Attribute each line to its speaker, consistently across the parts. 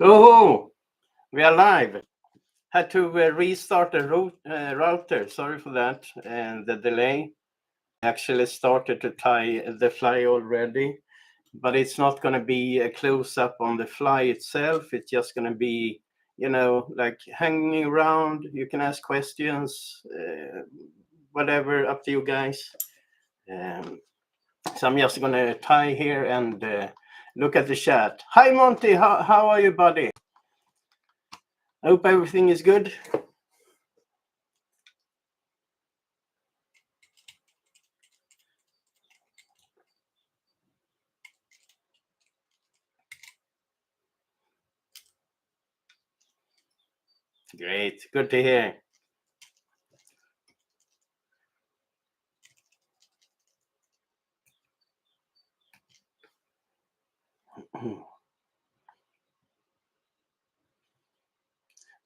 Speaker 1: Oh, we are live. Had to restart the router. Sorry for that and the delay. Actually started to tie the fly already, but it's not going to be a close-up on the fly itself. It's just going to be, like hanging around. You can ask questions, whatever, up to you guys. So I'm just going to tie here and look at the chat. Hi, Monty. How are you, buddy? I hope everything is good. Great. Good to hear.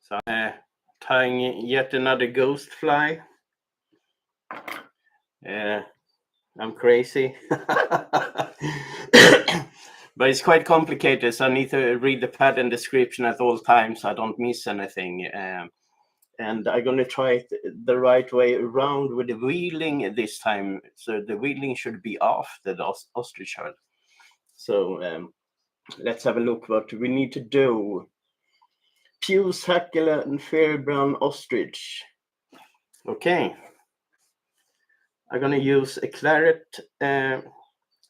Speaker 1: So I'm tying yet another ghost fly. I'm crazy. But it's quite complicated, so I need to read the pattern description at all times so I don't miss anything. And I'm going to try it the right way around with the wheeling this time. So the wheeling should be off the ostrich head. So let's have a look what we need to do. Puce, hackle, and fair brown ostrich. Okay. I'm going to use a claret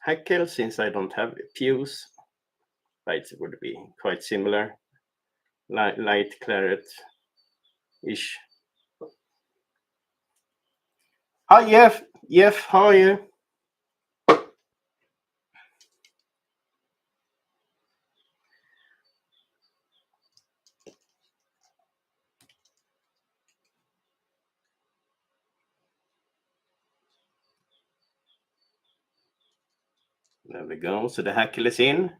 Speaker 1: hackle since I don't have puce. But it would be quite similar. Light claret-ish. Hi, Jeff. Jeff, how are you? There we go. So the hackle is in.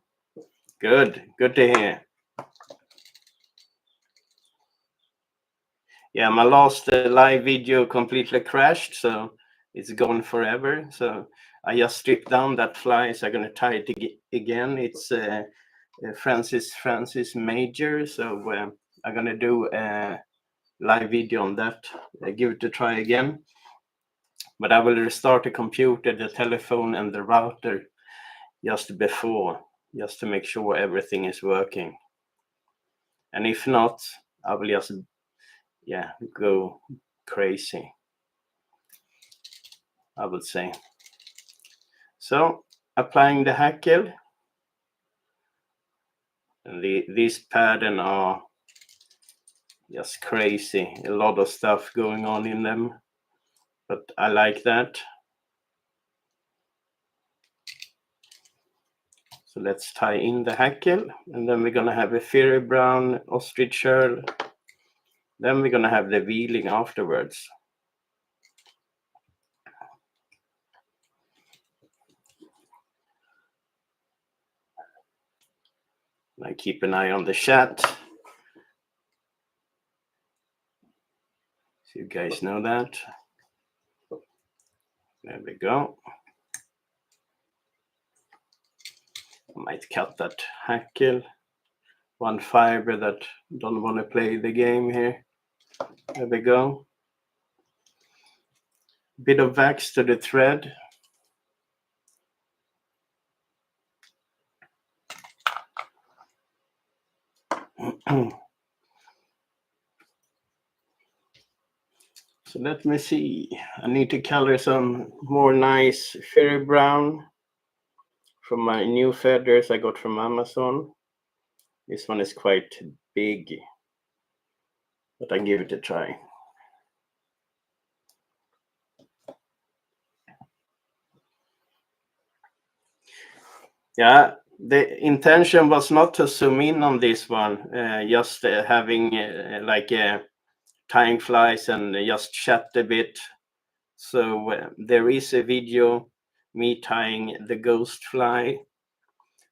Speaker 1: Good to hear. Yeah, my last live video completely crashed, so it's gone forever. So I just stripped down that fly, so I'm going to tie it again. It's Francis Major, so I'm going to do a live video on that. Give it a try again. But I will restart the computer, the telephone, and the router just before, just to make sure everything is working. And if not, I will just, go crazy, I would say. So, applying the hackle. And these pattern are just crazy. A lot of stuff going on in them. But I like that. So let's tie in the hackle, and then we're going to have a fiery brown ostrich shell. Then we're going to have the wheeling afterwards. I keep an eye on the chat. So you guys know that. There we go. I might cut that hackle. One fiber that don't want to play the game here. There we go. Bit of wax to the thread. So let me see. I need to color some more nice fairy brown from my new feathers I got from Amazon. This one is quite big, but I give it a try. Yeah, the intention was not to zoom in on this one, just having like tying flies and just chat a bit. So there is a video me tying the ghost fly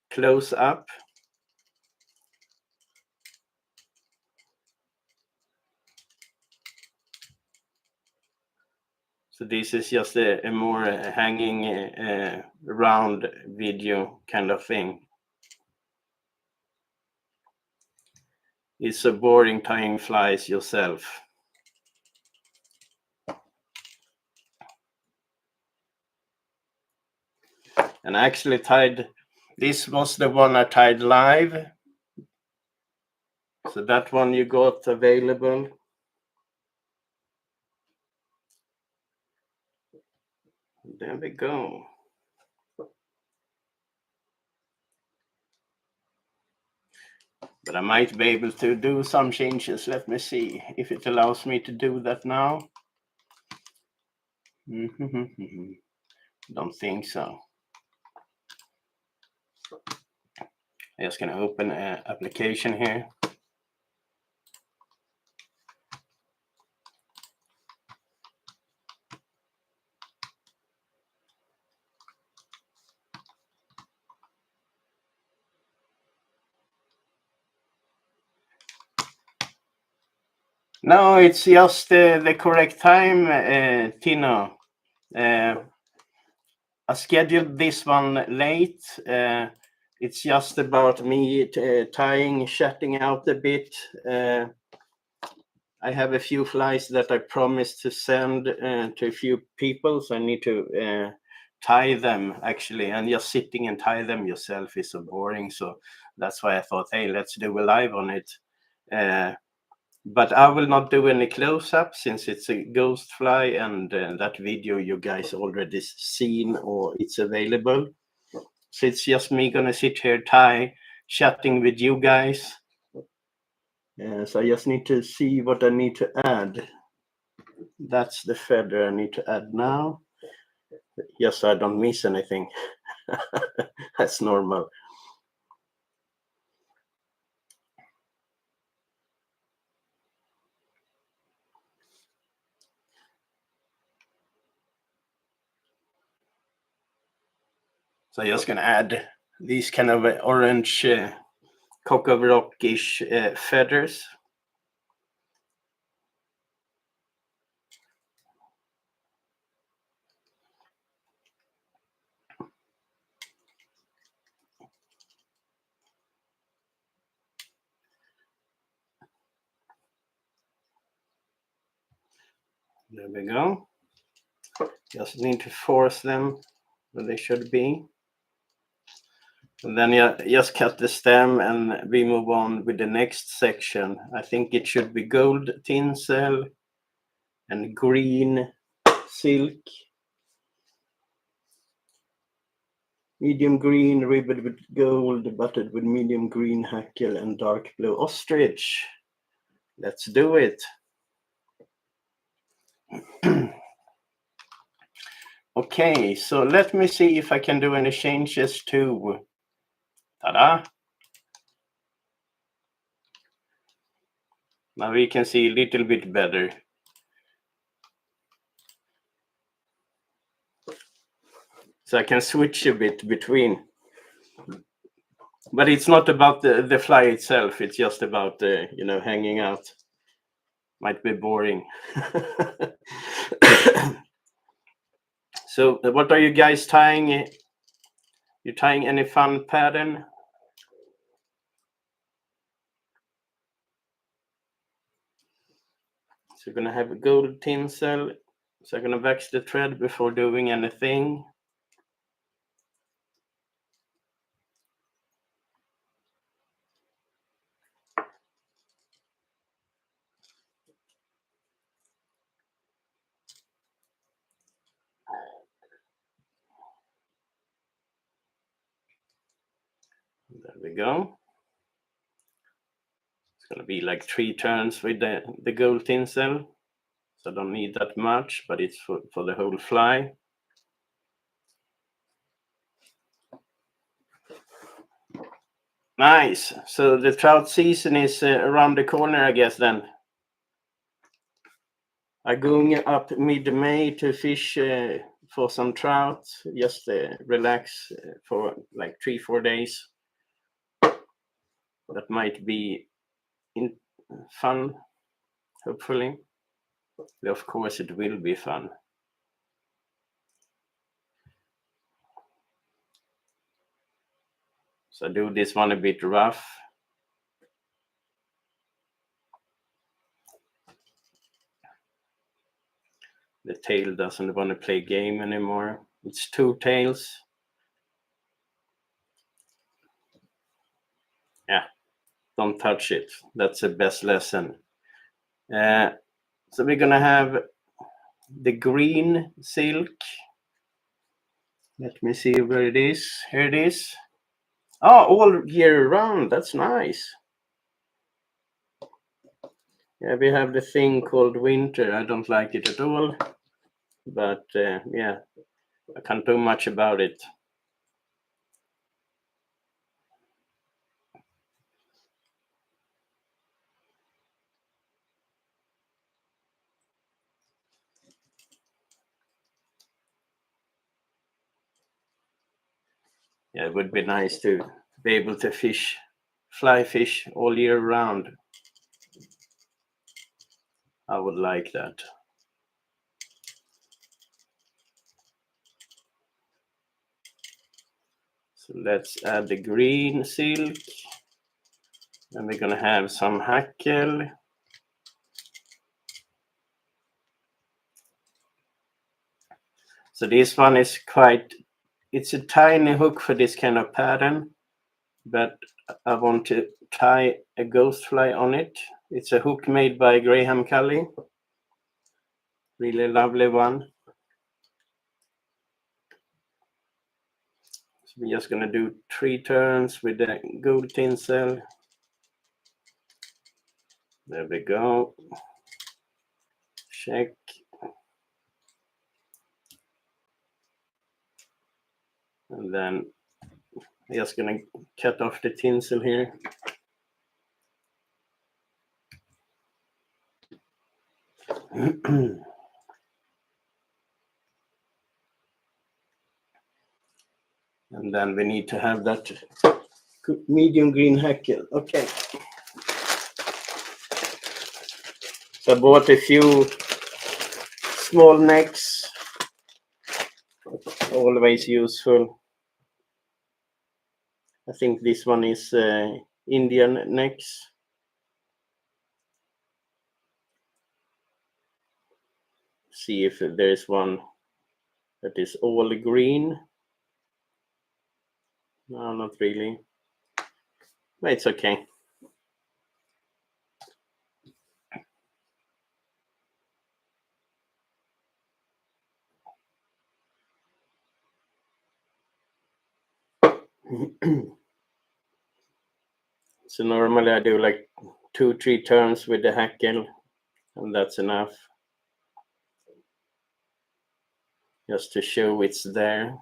Speaker 1: close up. So this is just a more hanging round video kind of thing. It's so boring tying flies yourself. And I actually tied, this was the one I tied live. So that one you got available. There we go. But I might be able to do some changes. Let me see if it allows me to do that now. Don't think so. I'm just going to open an application here. No, it's just the correct time, Tino. I scheduled this one late. It's just about me tying, shutting out a bit. I have a few flies that I promised to send to a few people, so I need to tie them actually. And just sitting and tie them yourself is so boring. So that's why I thought, hey, let's do a live on it. But I will not do any close-up since it's a ghost fly, and that video you guys already seen or it's available. So it's just me gonna sit here chatting with you guys. So I just need to see what I need to add. That's the feather I need to add now. Yes, I don't miss anything. That's normal. So I'm just gonna add these kind of orange cock of rock-ish feathers. There we go. Just need to force them where they should be. And then you just cut the stem and we move on with the next section. I think it should be gold tinsel and green silk. Medium green ribbed with gold, buttered with medium green hackle and dark blue ostrich. Let's do it. Okay, so let me see if I can do any changes to, ta-da. Now we can see a little bit better. So I can switch a bit between. But it's not about the fly itself. It's just about, hanging out. Might be boring. So what are you guys tying? You tying any fun pattern? So you're gonna have a gold tinsel. So I'm gonna wax the thread before doing anything. There we go. It's gonna be like 3 turns with the gold tinsel. So I don't need that much, but it's for the whole fly. Nice. So the trout season is around the corner, I guess, then. I'm going up mid-May to fish for some trout, just relax for like 3-4 days. That might be fun, hopefully. Of course, it will be fun. So I do this one a bit rough. The tail doesn't want to play game anymore. It's 2 tails. Yeah, don't touch it. That's the best lesson. So we're gonna have the green silk. Let me see where it is. Here it is. Oh, all year round. That's nice. Yeah, we have the thing called winter. I don't like it at all. But yeah, I can't do much about it. Yeah, it would be nice to be able to fly fish all year round. I would like that. So let's add the green silk. And we're gonna have some hackle. So this one is it's a tiny hook for this kind of pattern, but I want to tie a ghost fly on it. It's a hook made by Graham Culley. Really lovely one. So we're just gonna do 3 turns with the gold tinsel. There we go. Check. And then I'm just gonna cut off the tinsel here. And then we need to have that medium green hackle. Okay. So I bought a few small necks. Always useful. I think this one is Indian necks. See if there's one that is all green. No, not really. But it's okay. So normally I do like 2-3 turns with the hackle, and that's enough. Just to show it's there.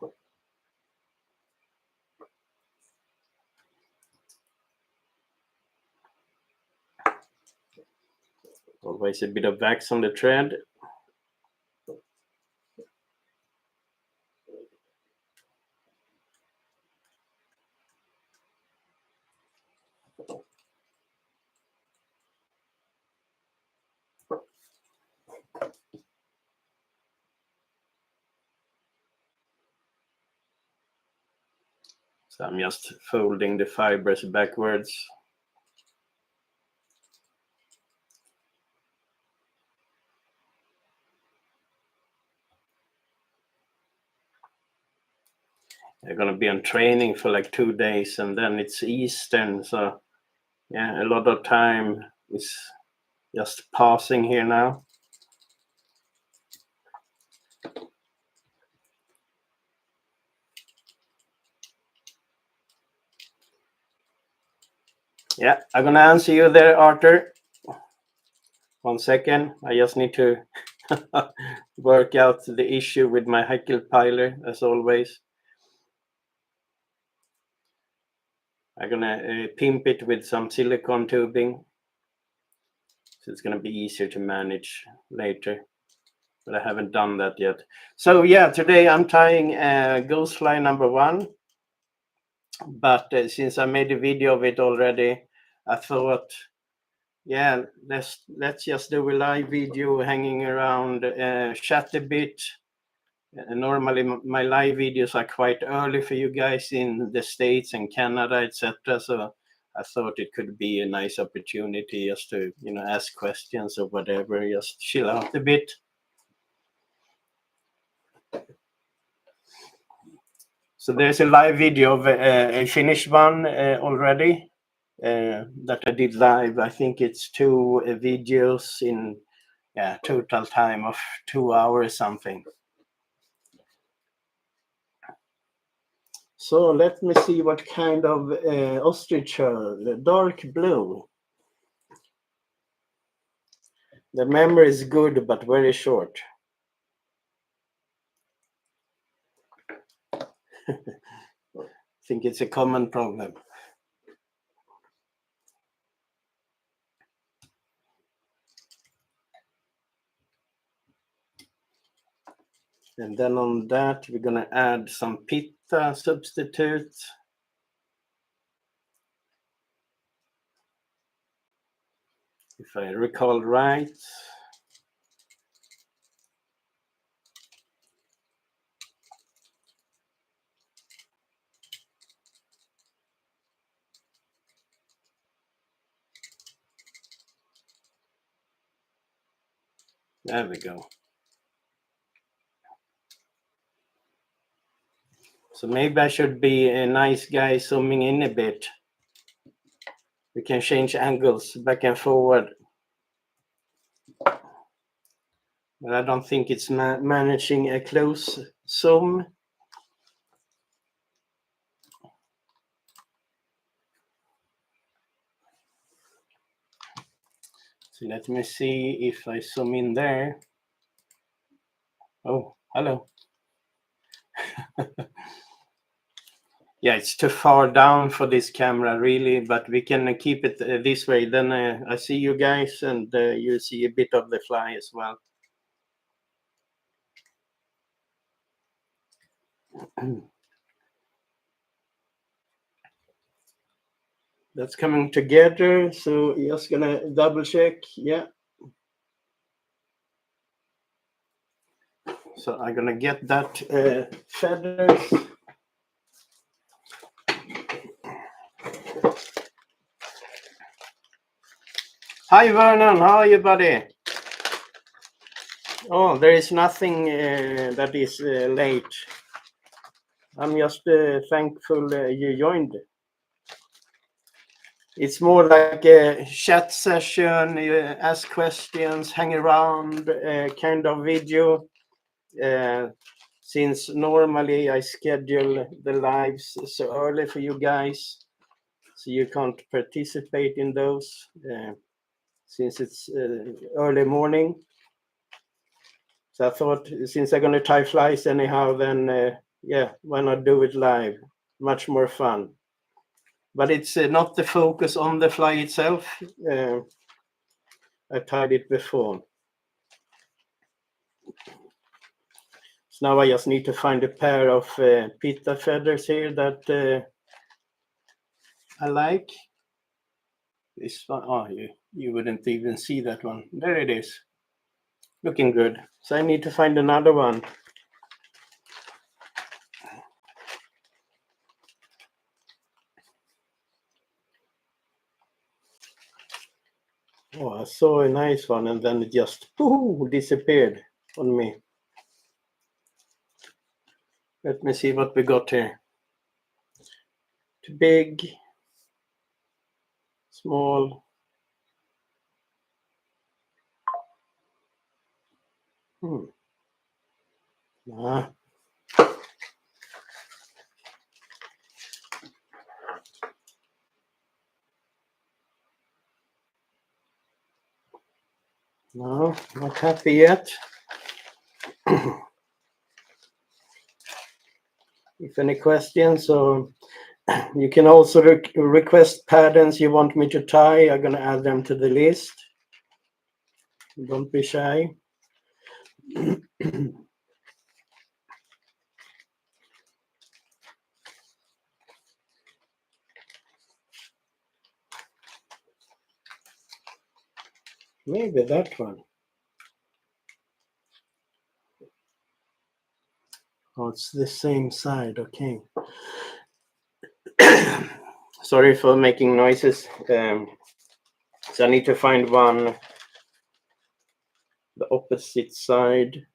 Speaker 1: Always a bit of wax on the thread. So I'm just folding the fibers backwards. They're going to be on training for like 2 days, and then it's Eastern. So yeah, a lot of time is just passing here now. Yeah, I'm going to answer you there, Arthur. 1 second. I just need to work out the issue with my hackle piler, as always. I'm going to pimp it with some silicone tubing. So it's going to be easier to manage later. But I haven't done that yet. So yeah, today I'm tying ghost fly number 1. But since I made a video of it already, I thought, yeah, let's just do a live video hanging around, chat a bit. Normally my live videos are quite early for you guys in the States and Canada, etc. So I thought it could be a nice opportunity just to, ask questions or whatever, just chill out a bit. So there's a live video of a finished one already that I did live. I think it's 2 videos in total time of 2 hours something. So let me see what kind of ostrich shell, dark blue. The memory is good, but very short. I think it's a common problem. And then on that, we're going to add some pitta substitute. If I recall right. There we go. So maybe I should be a nice guy zooming in a bit. We can change angles back and forward. But I don't think it's managing a close zoom. So let me see if I zoom in there. Oh, hello. Yeah, it's too far down for this camera, really, but we can keep it this way. Then I see you guys, and you see a bit of the fly as well. That's coming together, so just gonna double check. Yeah. So I'm gonna get that feathers. Hi Vernon, how are you, buddy? Oh, there is nothing that is late. I'm just thankful you joined. It's more like a chat session, ask questions, hang around kind of video. Since normally I schedule the lives so early for you guys, so you can't participate in those since it's early morning. So I thought, since I'm going to tie flies anyhow, then why not do it live? Much more fun. But it's not the focus on the fly itself. I tied it before. So now I just need to find a pair of pitta feathers here that I like. This one, oh, you wouldn't even see that one. There it is. Looking good. So I need to find another one. Oh, I saw a nice one and then it just disappeared on me. Let me see what we got here. Too big, small. Nah. No, not happy yet. If any questions, or you can also request patterns you want me to tie. I'm going to add them to the list. Don't be shy. Maybe that one. Oh, it's the same side. Okay. Sorry for making noises. So I need to find one, the opposite side.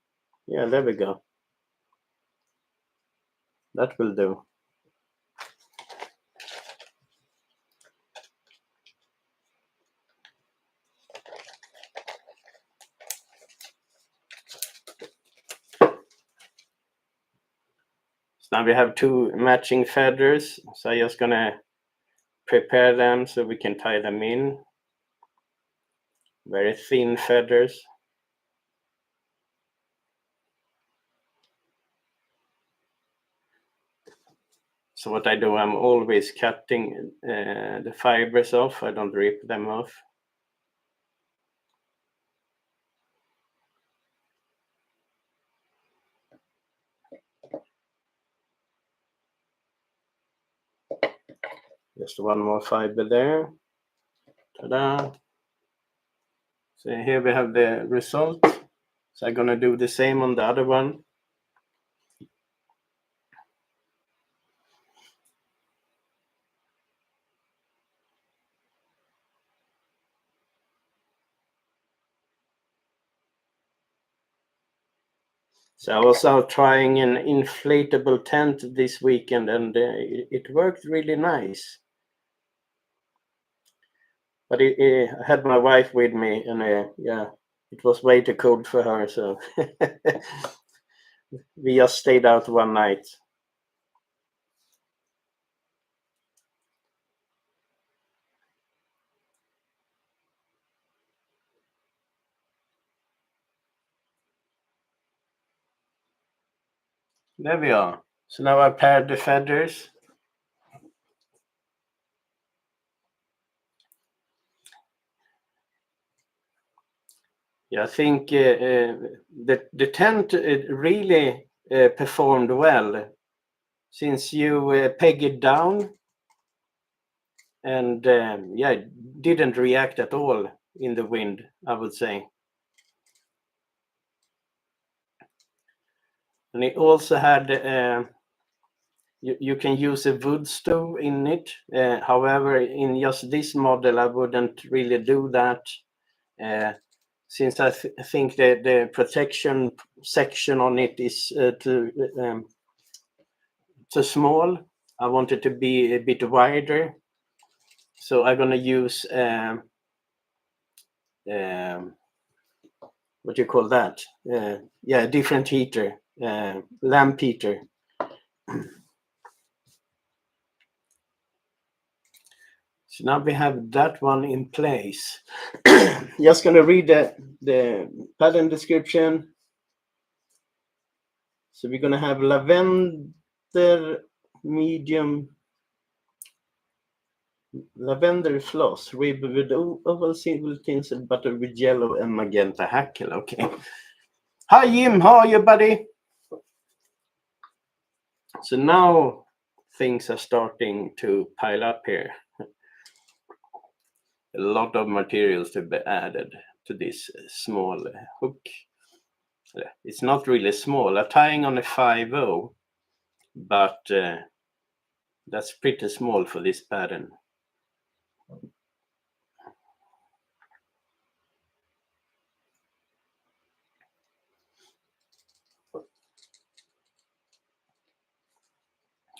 Speaker 1: Yeah, there we go. That will do. Now we have 2 matching feathers, so I'm just gonna prepare them so we can tie them in. Very thin feathers. So what I do, I'm always cutting the fibers off. I don't rip them off. Just one more fiber there. Ta-da! So here we have the result. So I'm gonna do the same on the other one. So I was out trying an inflatable tent this weekend, and it worked really nice. But I had my wife with me, and yeah, it was way too cold for her, so we just stayed out one night. There we are. So now I paired the feathers. Yeah, I think the tent really performed well, since you peg it down, and yeah, it didn't react at all in the wind, I would say. And it also had you can use a wood stove in it. However, in just this model, I wouldn't really do that, since I think the protection section on it is too small. I want it to be a bit wider. So I'm gonna use what do you call that? Yeah, different heater, lamp heater. So now we have that one in place. Just gonna read the pattern description. So we're gonna have lavender medium lavender floss ribbed with oval silver tinsel butter with yellow and magenta hackle. Okay. Hi Jim, how are you, buddy? So now things are starting to pile up here. A lot of materials to be added to this small hook. It's not really small. I'm tying on a 5/0, but that's pretty small for this pattern.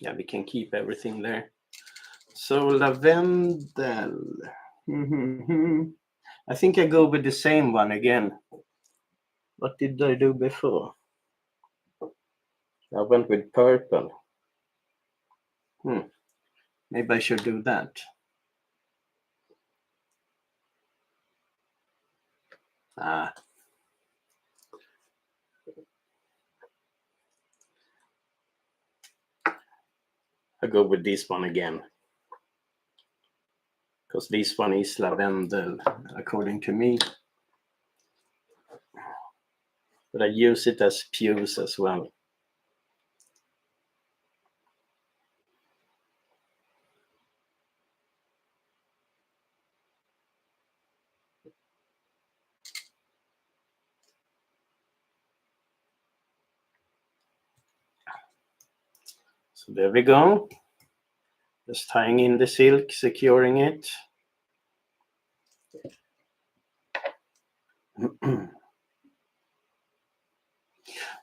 Speaker 1: Yeah, we can keep everything there. So lavendel. I think I go with the same one again. What did I do before? I went with purple. Maybe I should do that. I go with this one again, because this one is lavendel according to me. But I use it as pews as well. So there we go. Just tying in the silk, securing it.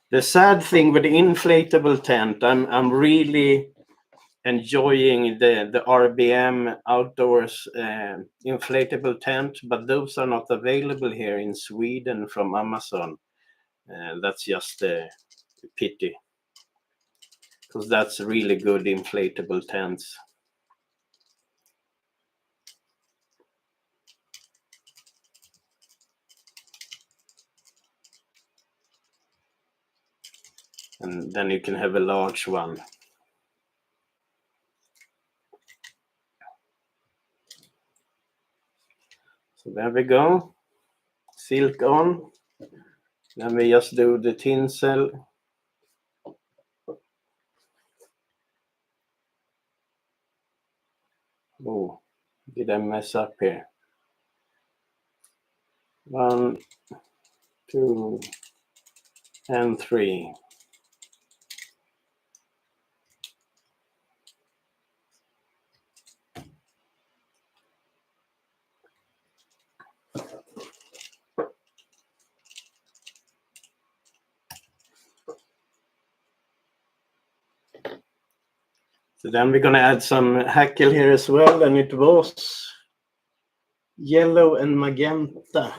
Speaker 1: The sad thing with the inflatable tent, I'm really enjoying the RBM outdoors inflatable tent, but those are not available here in Sweden from Amazon. That's just a pity, because that's really good inflatable tents. And then you can have a large one. So there we go. Silk on. Then we just do the tinsel. Oh, did I mess up here? 1, 2, and 3. So then we're going to add some hackle here as well, and it was yellow and magenta.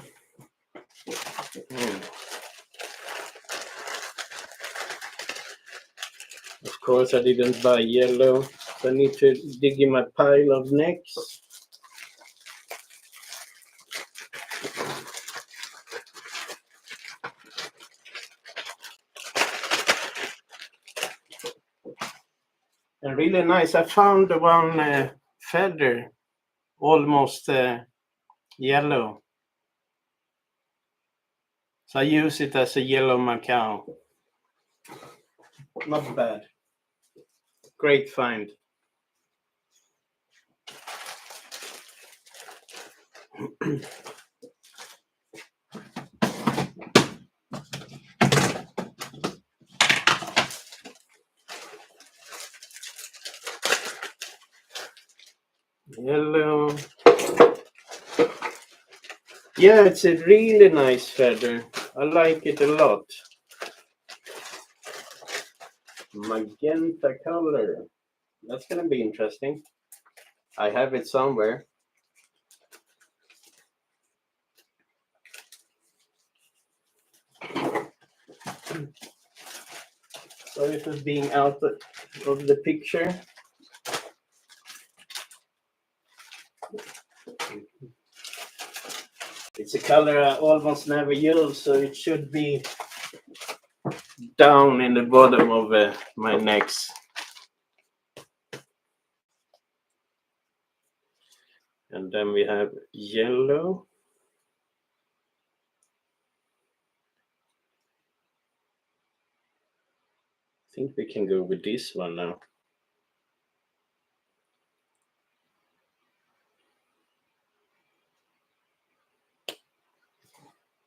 Speaker 1: Of course, I didn't buy yellow, so I need to dig in my pile of necks. And really nice. I found one feather, almost yellow. So I use it as a yellow macaw. Not bad. Great find. Yellow. Yeah, it's a really nice feather. I like it a lot. Magenta color. That's going to be interesting. I have it somewhere. Sorry for being out of the picture. It's a color I almost never use, so it should be down in the bottom of my necks. And then we have yellow. I think we can go with this one now.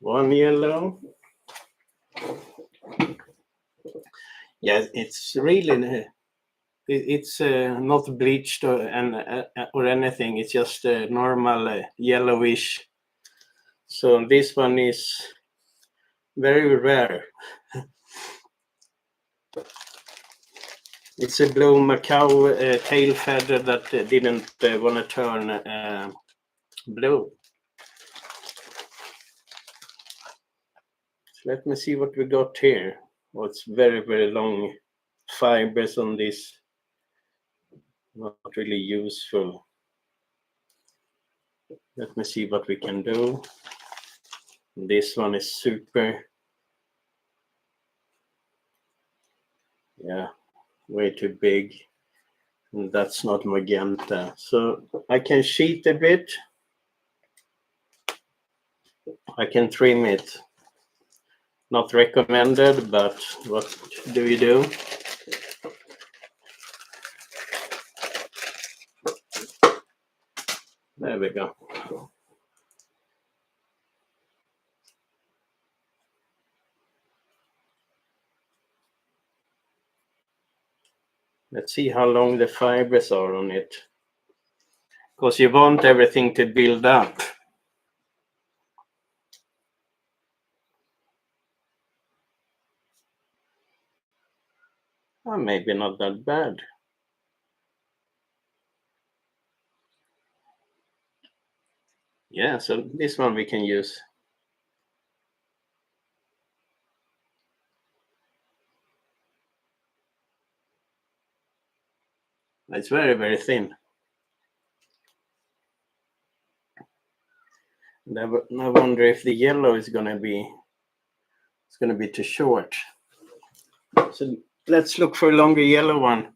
Speaker 1: One yellow. Yeah, it's really, it's not bleached or anything. It's just a normal yellowish. So this one is very rare. It's a blue macaw tail feather that didn't want to turn blue. So let me see what we got here. Oh, it's very, very long fibers on this. Not really useful. Let me see what we can do. This one is super. Yeah, way too big. And that's not magenta. So I can sheet a bit. I can trim it. Not recommended, but what do you do? There we go. Let's see how long the fibers are on it. Because you want everything to build up. maybe not that bad. Yeah, so this one we can use. It's very, very thin. And I wonder if the yellow is gonna be too short. So let's look for a longer yellow one.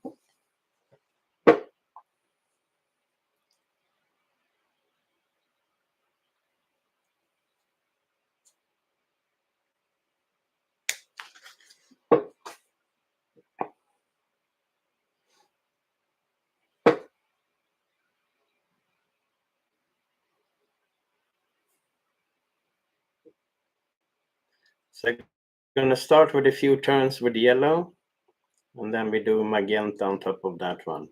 Speaker 1: So I'm gonna start with a few turns with yellow, and then we do magenta on top of that one.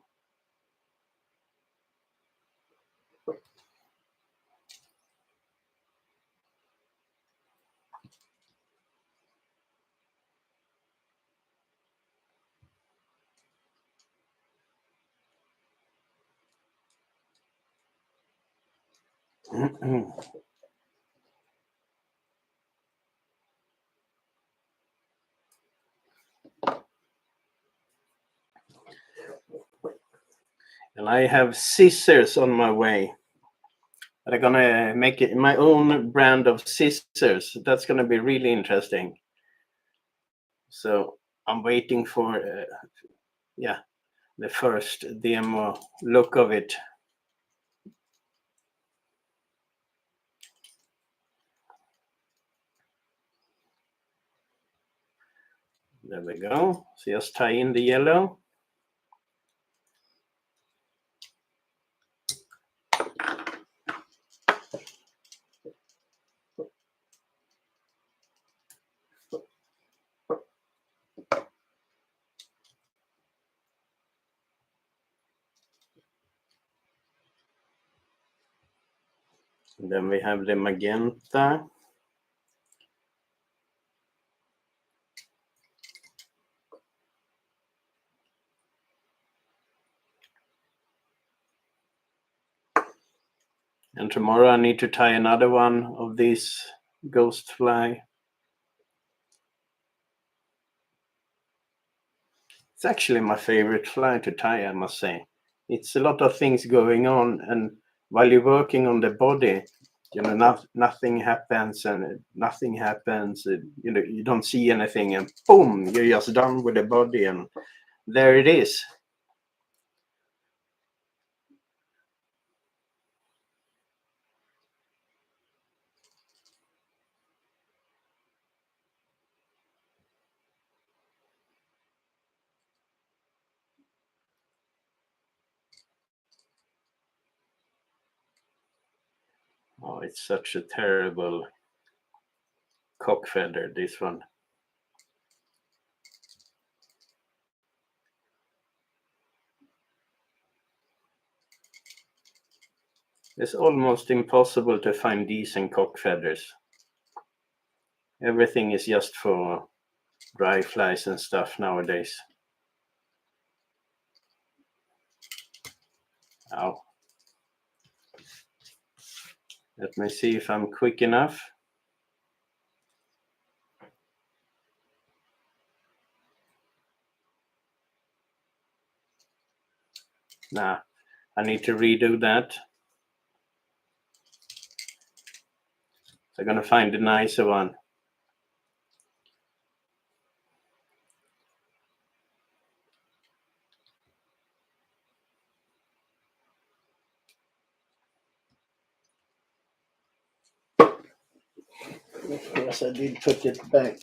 Speaker 1: And I have scissors on my way. I'm gonna make it my own brand of scissors. That's gonna be really interesting. So I'm waiting for, the first demo look of it. There we go. So just tie in the yellow. And then we have the magenta. And tomorrow I need to tie another one of these ghost fly. It's actually my favorite fly to tie, I must say. It's a lot of things going on, and while you're working on the body, nothing happens, and nothing happens. You don't see anything, and boom, you're just done with the body, and there it is. Oh, it's such a terrible cock feather, this one. It's almost impossible to find decent cock feathers. Everything is just for dry flies and stuff nowadays. Oh. Let me see if I'm quick enough. Nah, I need to redo that. So I'm gonna find a nicer one. Of course, I did put it back.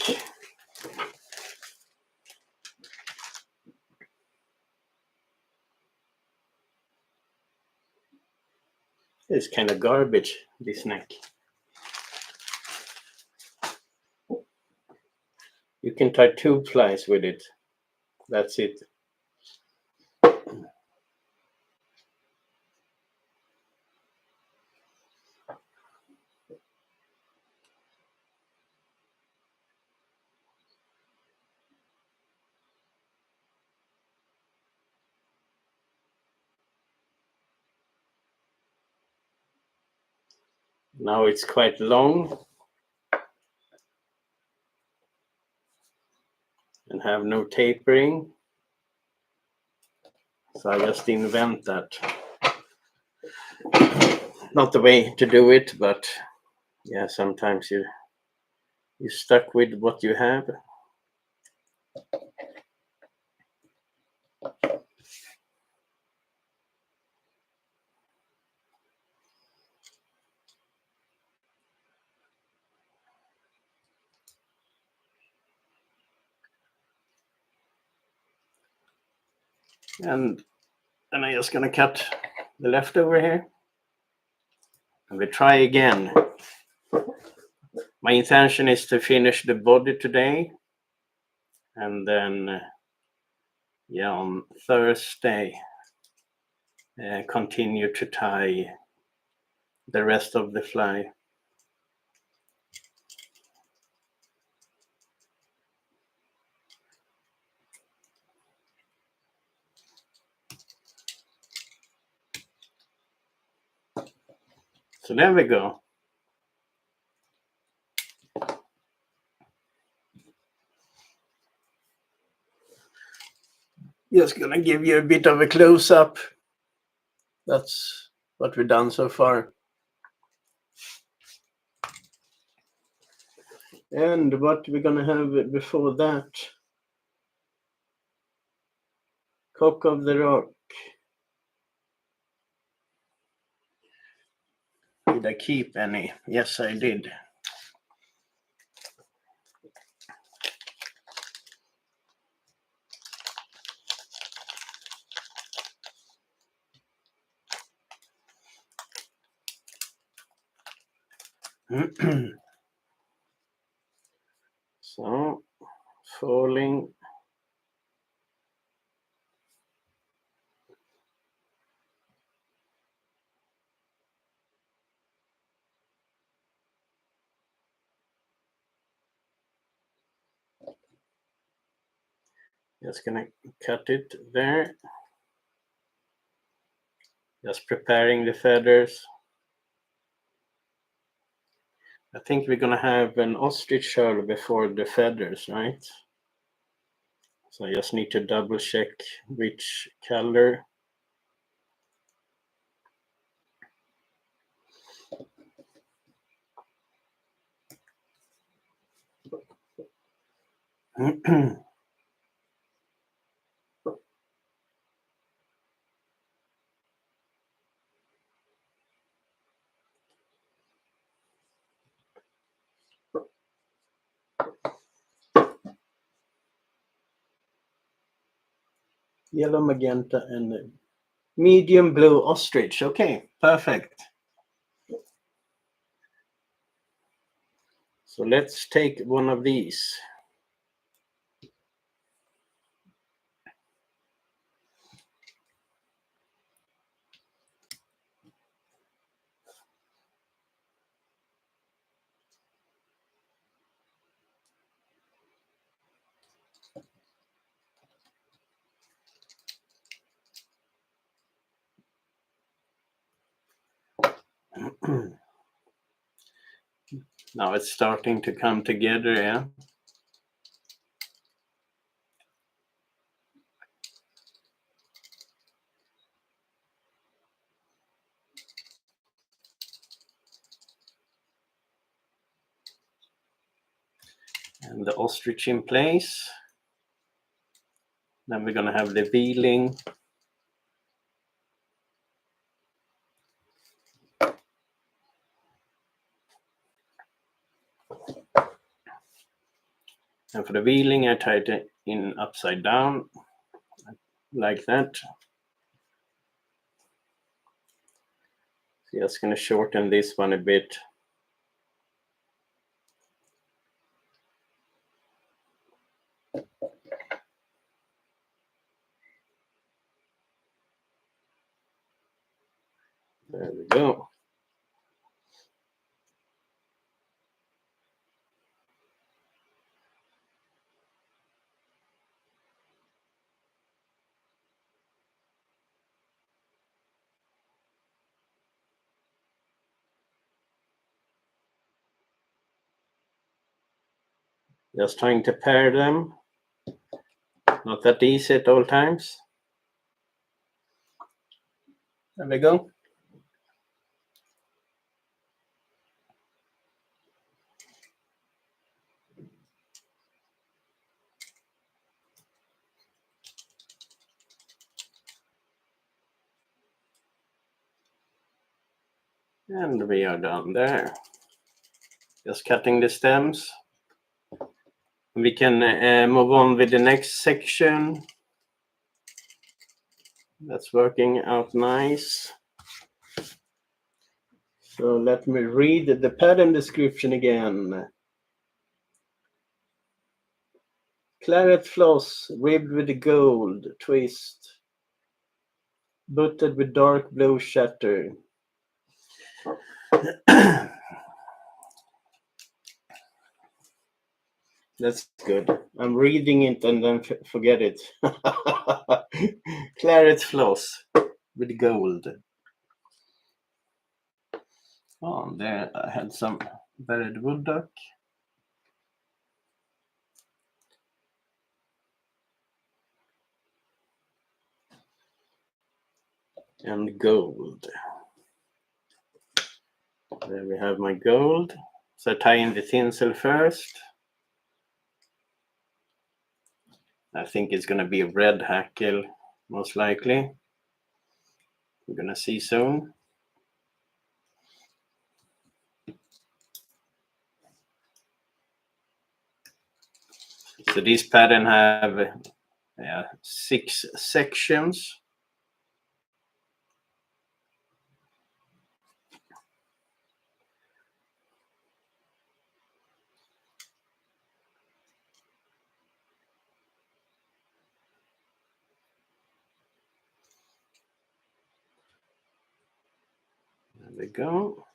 Speaker 1: It's kind of garbage, this neck. You can tie 2 flies with it. That's it. Now it's quite long and have no tapering. So I just invent that. Not the way to do it, but yeah, sometimes you're stuck with what you have. And then I'm just gonna cut the leftover here. And we try again. My intention is to finish the body today. And then, yeah, on Thursday, continue to tie the rest of the fly. So there we go. Just gonna give you a bit of a close-up. That's what we've done so far. And what we're gonna have before that? Cock of the Rock. Did I keep any? Yes, I did. So, falling. Just gonna cut it there. Just preparing the feathers. I think we're gonna have an ostrich shell before the feathers, right? So I just need to double check which color. Yellow, magenta, and medium blue ostrich. Okay, perfect. So let's take one of these. Now it's starting to come together, yeah. And the ostrich in place. Then we're gonna have the veeling. And for the veeling, I tied it in upside down, like that. So just gonna shorten this one a bit. There we go. Just trying to pair them. Not that easy at all times. There we go. And we are done there. Just cutting the stems. We can move on with the next section. That's working out nice. So let me read the pattern description again. Claret floss ribbed with gold twist, butted with dark blue shatter. That's good. I'm reading it and then forget it. Claret floss with gold. Oh, there I had some buried wood duck. And gold. There we have my gold. So I tie in the tinsel first. I think it's going to be a red hackle, most likely. We're going to see soon. So this pattern have 6 sections. There we go.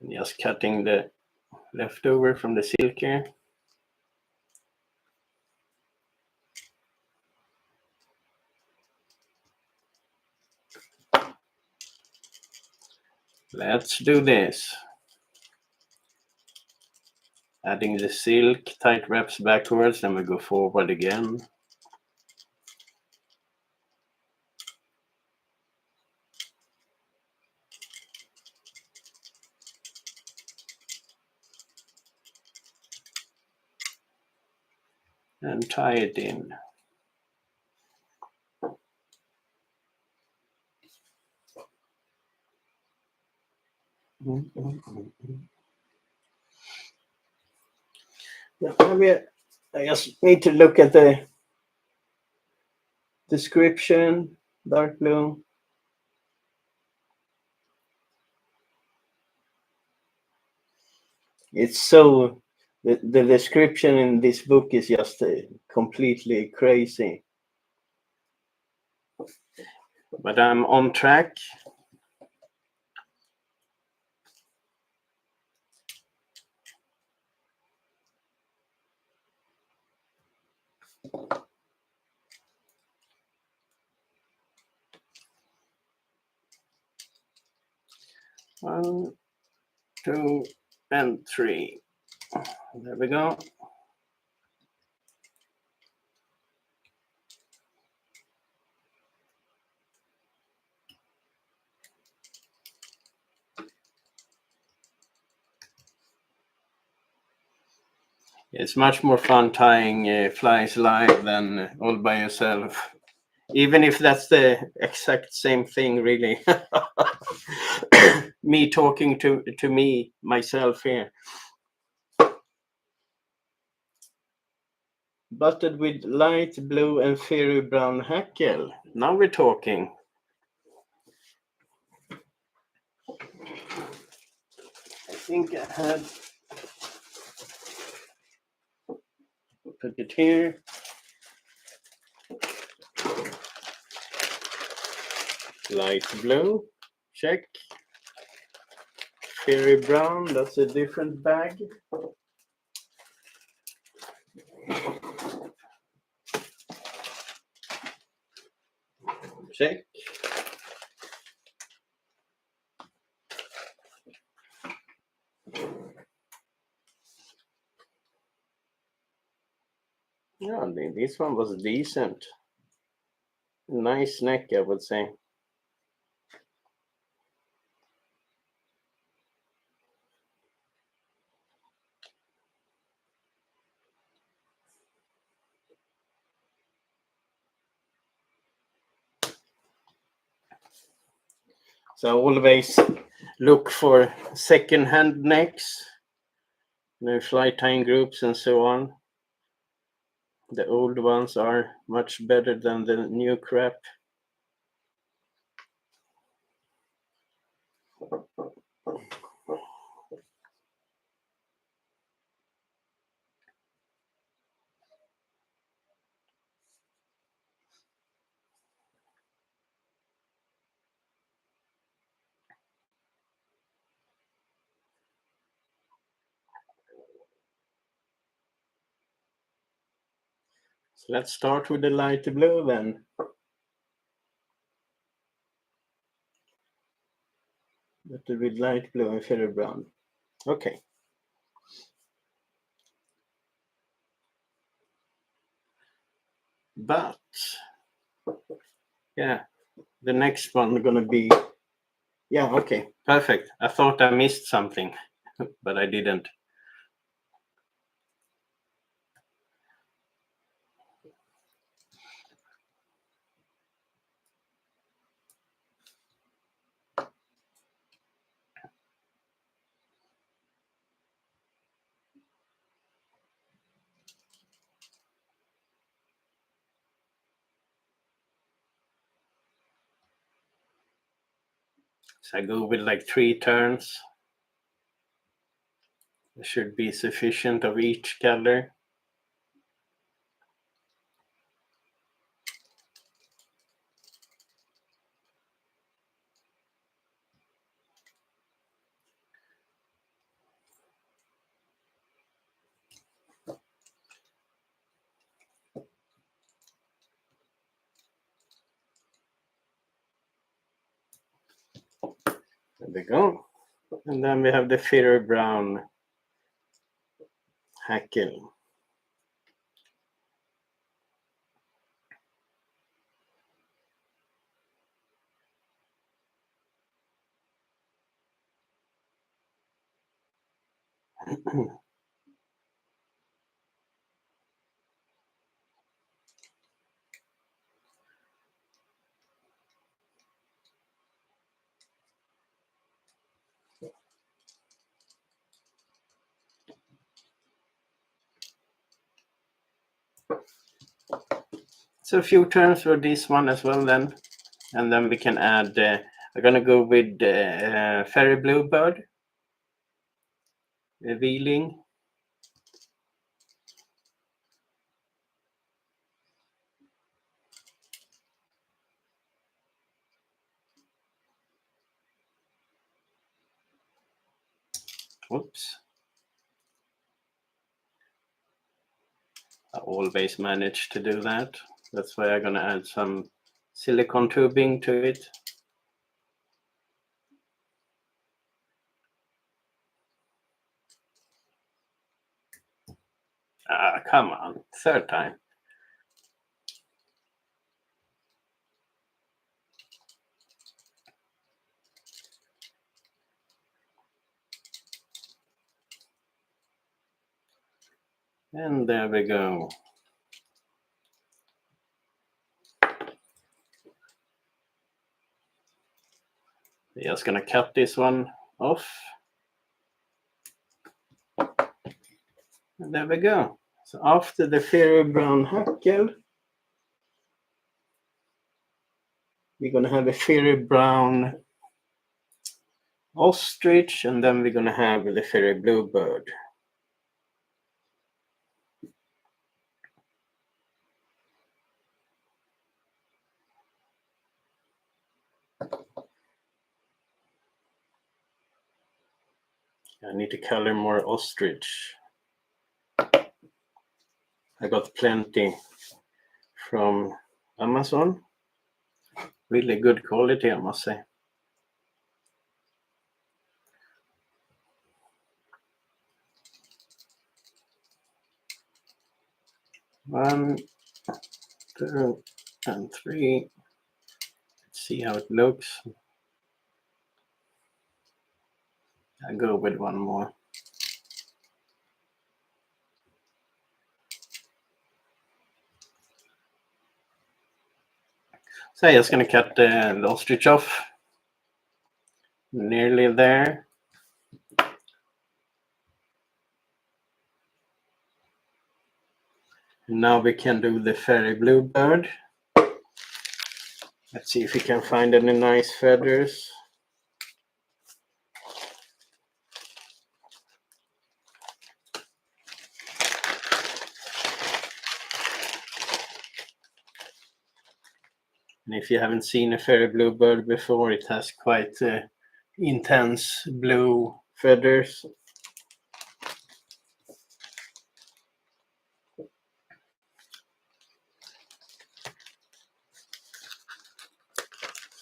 Speaker 1: And just cutting the leftover from the silk here. Let's do this. Adding the silk, tight wraps backwards, then we go forward again. And tie it in. Maybe I just need to look at the description, dark blue. It's so, the description in this book is just completely crazy. But I'm on track. One, two, and three. There we go. It's much more fun tying flies live than all by yourself. Even if that's the exact same thing, really. Me talking to me, myself here. Buttered with light blue and fiery brown hackle. Now we're talking. I think I had put it here. Light blue, check. Fiery brown, that's a different bag. Check. This one was decent. Nice neck, I would say. So always look for second-hand necks, fly tying groups and so on. The old ones are much better than the new crap. So let's start with the light blue then. With light blue and feather brown. Okay. But yeah, the next one gonna be, yeah, okay, perfect. I thought I missed something, but I didn't. So I go with like 3 turns. There should be sufficient of each color. There we go. And then we have the feather brown hackle. So a few turns for this one as well then. And then we can add, we're gonna go with fairy bluebird, wheeling. Oops. I always manage to do that. That's why I'm gonna add some silicone tubing to it. Ah, come on, 3rd time. And there we go. We're just gonna cut this one off. And there we go. So after the fairy brown hackle, we're gonna have a fairy brown ostrich, and then we're gonna have the fairy bluebird. I need to color more ostrich. I got plenty from Amazon. Really good quality, I must say. 1, 2, and 3. Let's see how it looks. I'll go with one more. So I'm just going to cut the ostrich off. Nearly there. Now we can do the fairy bluebird. Let's see if we can find any nice feathers. And if you haven't seen a fairy bluebird before, it has quite intense blue feathers.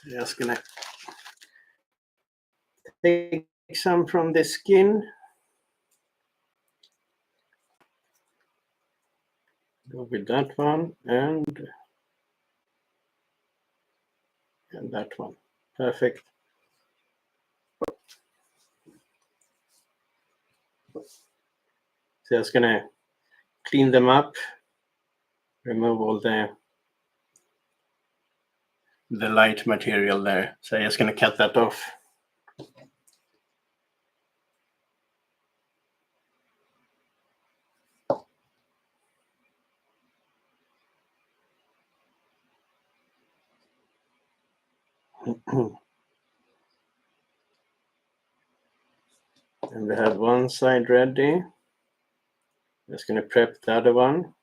Speaker 1: Just gonna take some from the skin. Go with that one and that one. Perfect. So just gonna clean them up, remove all the light material there. So I'm just gonna cut that off. And we have one side ready. Just gonna prep the other one.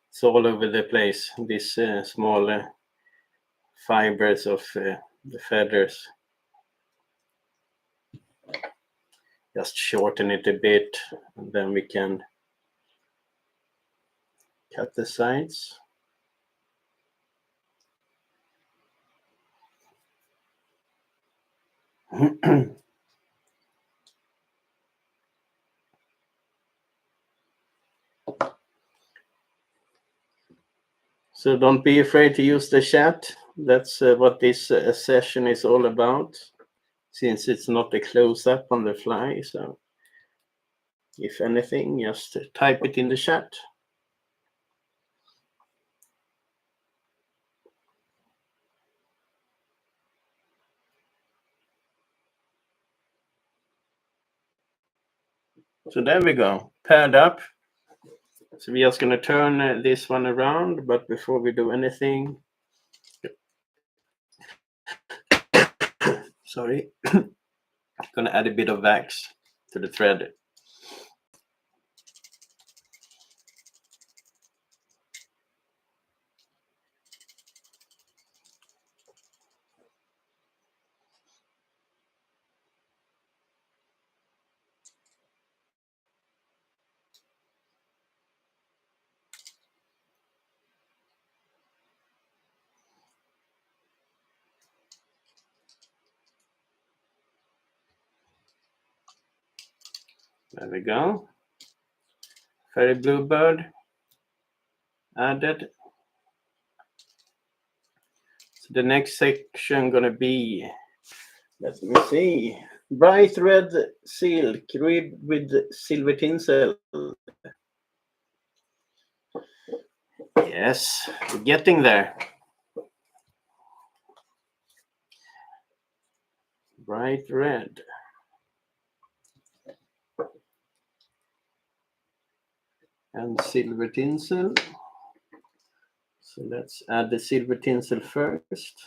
Speaker 1: It's all over the place, these small fibers of the feathers. Just shorten it a bit, and then we can cut the sides. So don't be afraid to use the chat. That's what this session is all about, since it's not a close-up on the fly. So if anything, just type it in the chat. So there we go, paired up. So we're just going to turn this one around, but before we do anything, sorry, I'm going to add a bit of wax to the thread. There we go. Fairy bluebird added. So the next section going to be, let me see, bright red silk ribbed with silver tinsel. Yes, we're getting there. Bright red. And silver tinsel. So let's add the silver tinsel first.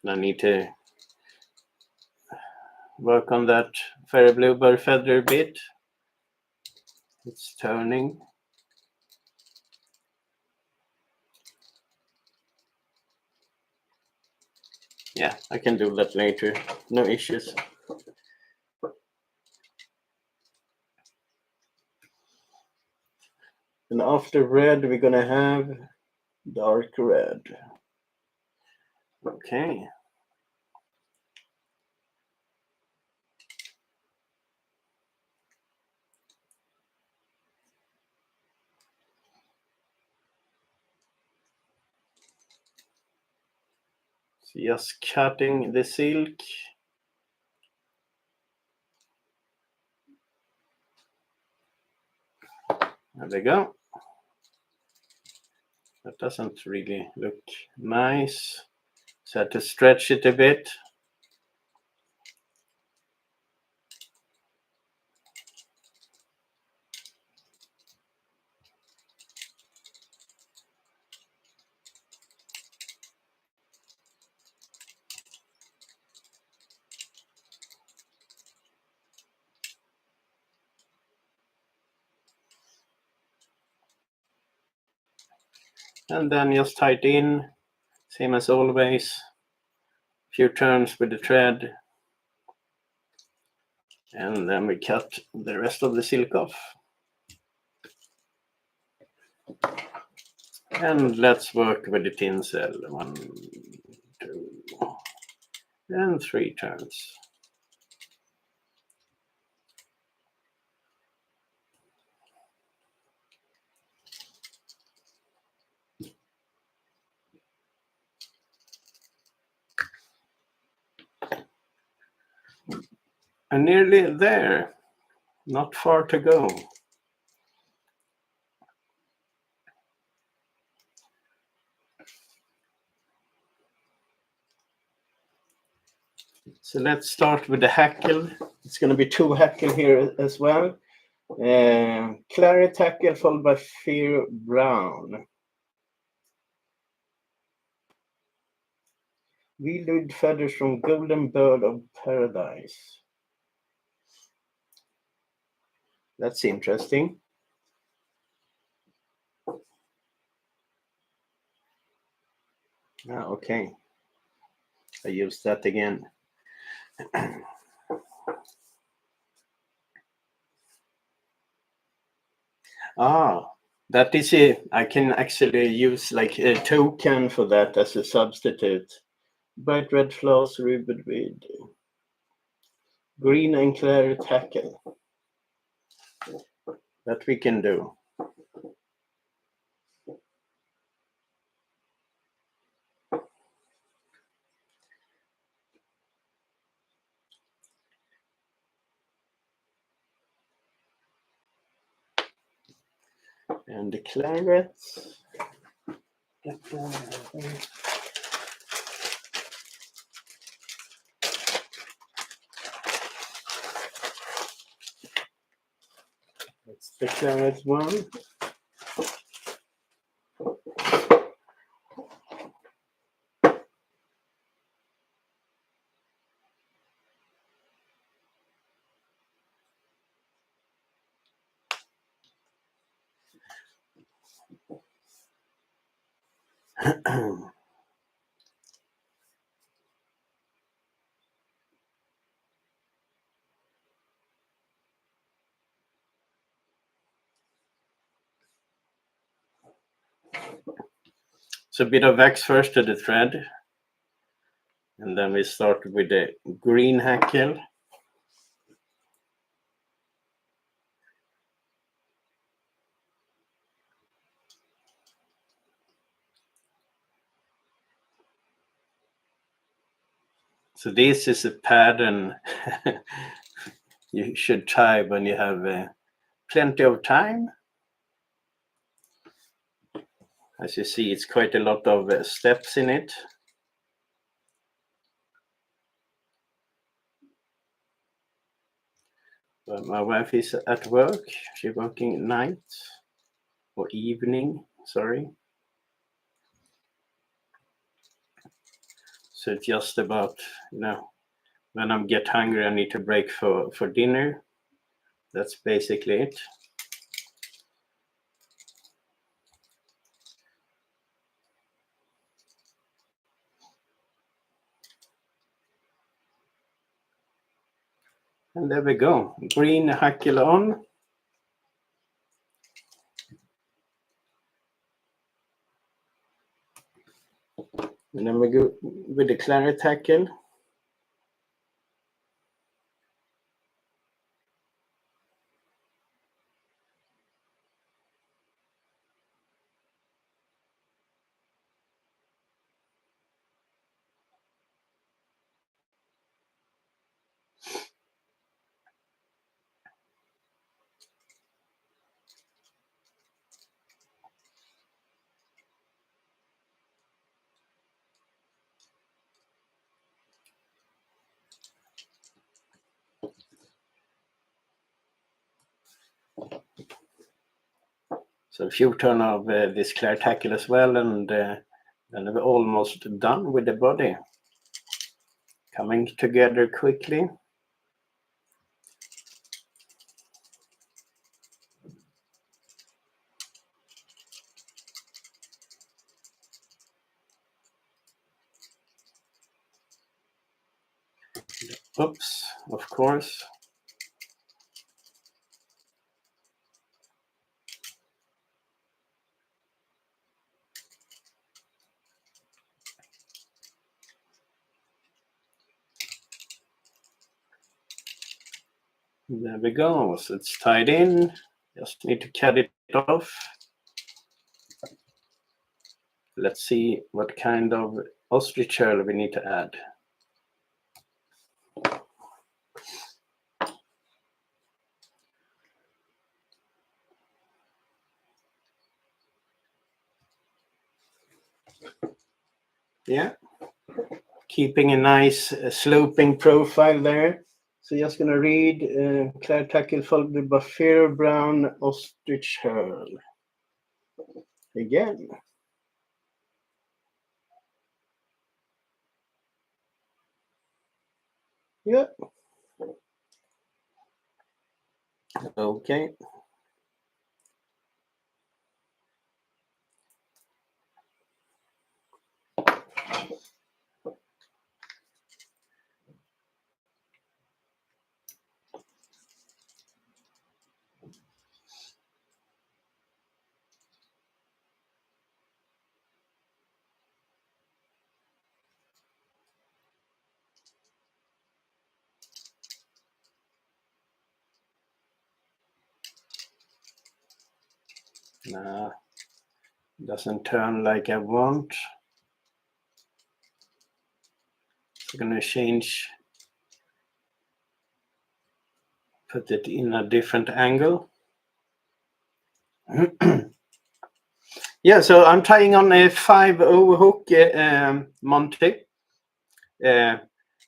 Speaker 1: I need to work on that fairy bluebird feather a bit. It's turning. Yeah, I can do that later. No issues. And after red, we're gonna have dark red. Okay. So just cutting the silk. There we go. That doesn't really look nice. So I had to stretch it a bit. And then just tie it in, same as always. A few turns with the thread. And then we cut the rest of the silk off. And let's work with the tinsel. 1, 2, and 3 turns. And nearly there, not far to go. So let's start with the hackle. It's going to be 2 hackle here as well. Claret hackle followed by fair brown. Wheeled with feathers from golden bird of paradise. That's interesting. Okay. I use that again. That is it. I can actually use like a token for that as a substitute. Bright red floss ribbed with green and claret hackle. That we can do. And the clarets. That's the claret one. So a bit of wax first to the thread. And then we start with the green hackle. So this is a pattern you should try when you have plenty of time. As you see, it's quite a lot of steps in it. But my wife is at work. She's working night or evening, sorry. So it's just about, when I get hungry, I need to break for dinner. That's basically it. And there we go. Green hackle on. And then we go with the claret hackle. So a few turn of this claret hackle as well, and then we're almost done with the body. Coming together quickly. Oops, of course. There we go. So it's tied in. Just need to cut it off. Let's see what kind of ostrich shell we need to add. Yeah, keeping a nice sloping profile there. So just gonna read claret hackle followed by fair brown ostrich shell. Again. Yeah. Okay. Nah, doesn't turn like I want. So I'm gonna change, put it in a different angle. Yeah, so I'm tying on a 5/0 hook Monty.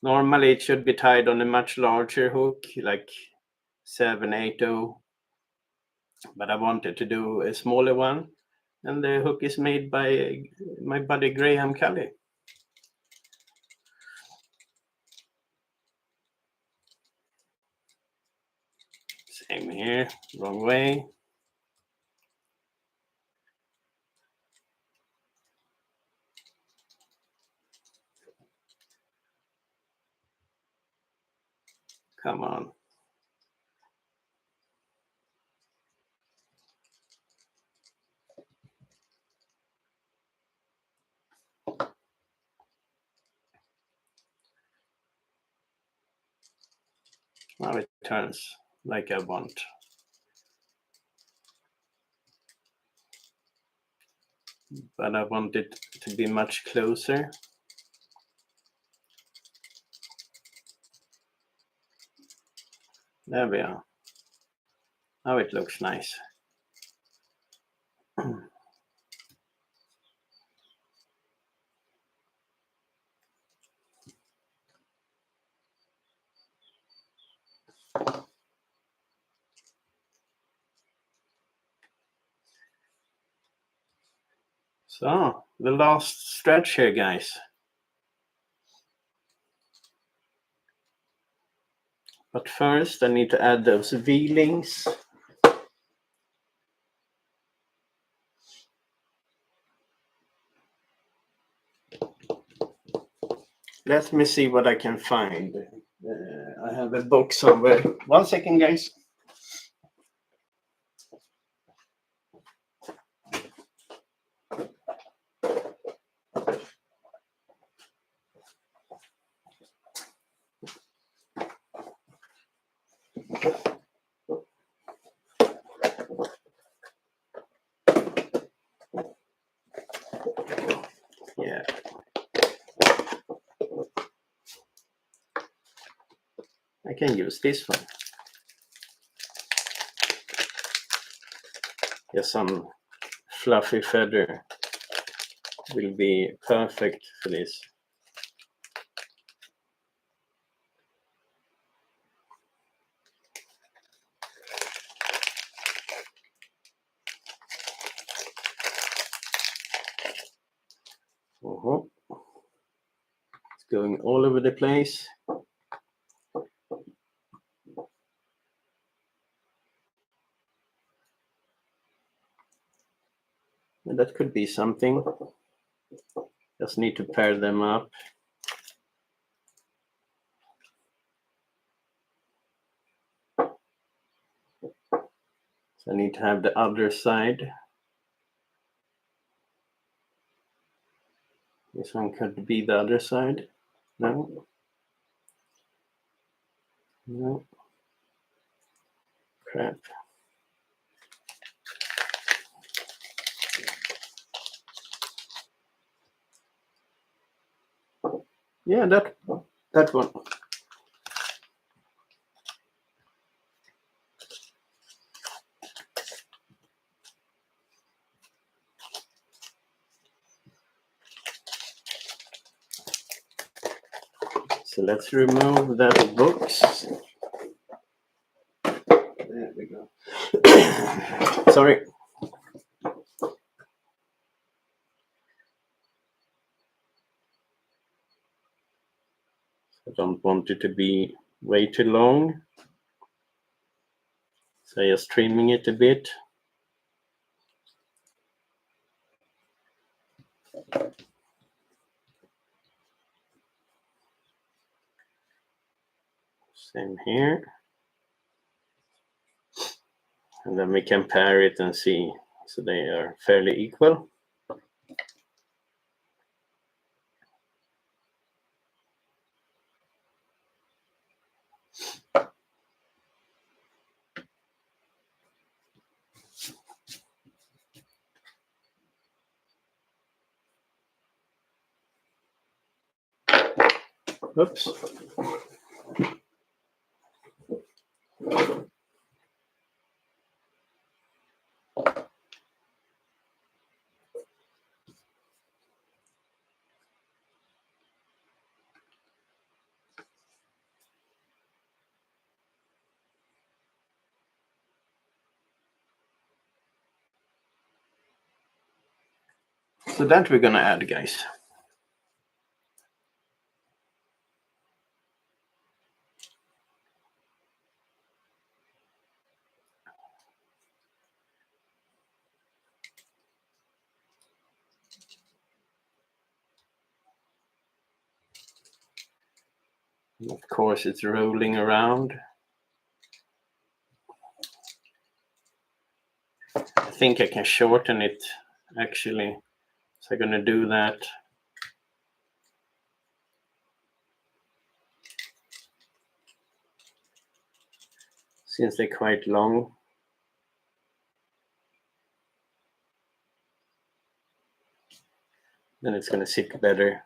Speaker 1: Normally it should be tied on a much larger hook, like 7/8/0, but I wanted to do a smaller one, and the hook is made by my buddy Graham Culley. Same here, wrong way. Come on. Now it turns like I want. But I want it to be much closer. There we are. Now it looks nice. So, the last stretch here, guys. But first, I need to add those veilings. Let me see what I can find. I have a book somewhere. 1 second, guys. Yeah. I can use this one. Just some fluffy feather will be perfect for this. It's going all over the place. And that could be something. Just need to pair them up. So I need to have the other side. This one could be the other side. No. No. Crap. Yeah, that one. So let's remove that box. There we go. Sorry. I don't want it to be way too long. So just trimming it a bit. Same here. And then we can pair it and see. So they are fairly equal. Oops. So that we're gonna add, guys. Of course, it's rolling around. I think I can shorten it, actually. So I'm gonna do that. Since they're quite long. Then it's gonna sit better.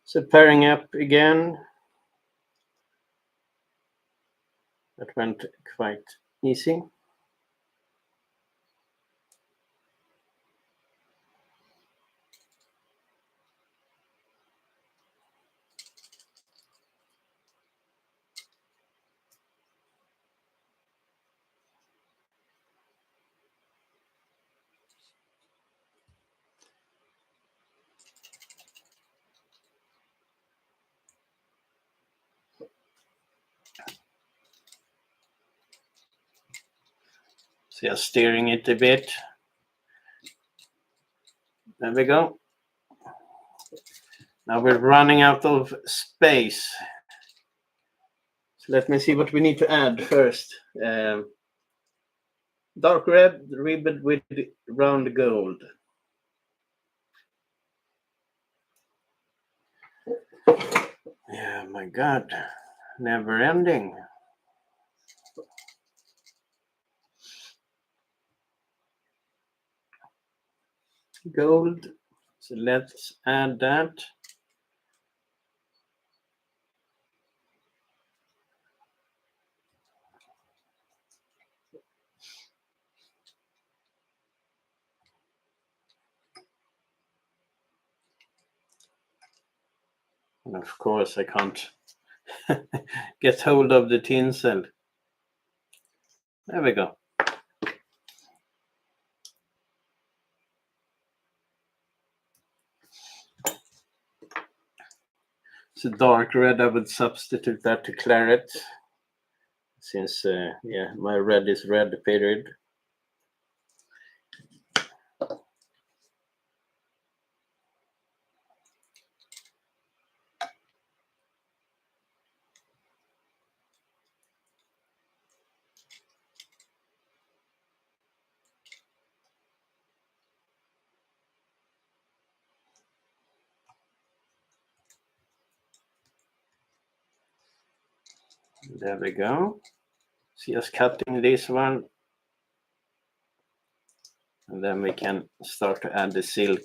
Speaker 1: So pairing up again. That went quite easy. So just steering it a bit. There we go. Now we're running out of space. So let me see what we need to add first. Dark red ribbed with round gold. Yeah, my God, never ending. Gold, so let's add that. And of course I can't get hold of the tinsel. There we go. So dark red, I would substitute that to claret, since yeah, my red is red period. There we go. So just cutting this one, and then we can start to add the silk.